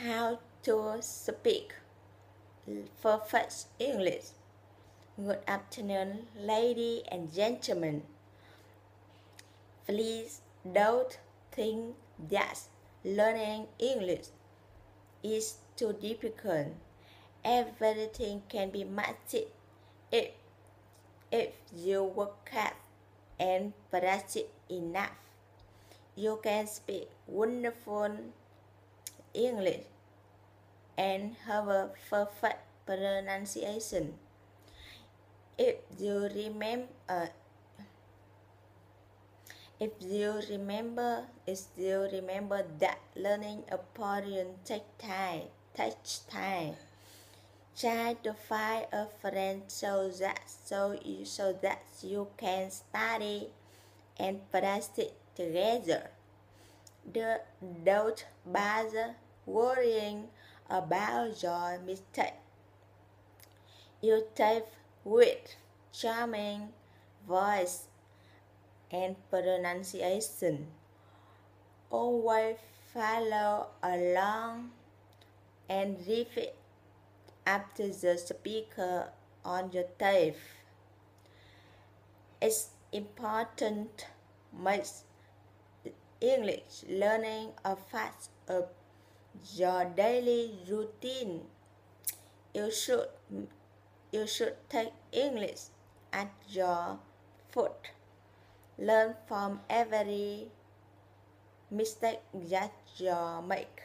how to speak perfect English. Good afternoon, ladies and gentlemen. Please don't think that learning English is too difficult. Everything can be mastered if, if you work hard and practice enough. You can speak wonderful English and have a perfect pronunciation. If you remember that learning a foreign takes time. Try to find a friend so that you can study and practice together. Don't bother worrying about your mistake. You type with charming voice and pronunciation. Always follow along and repeat after the speaker on your tape. It's important to make English learning a part of your daily routine. You should take English at your foot. Learn from every mistake that you make.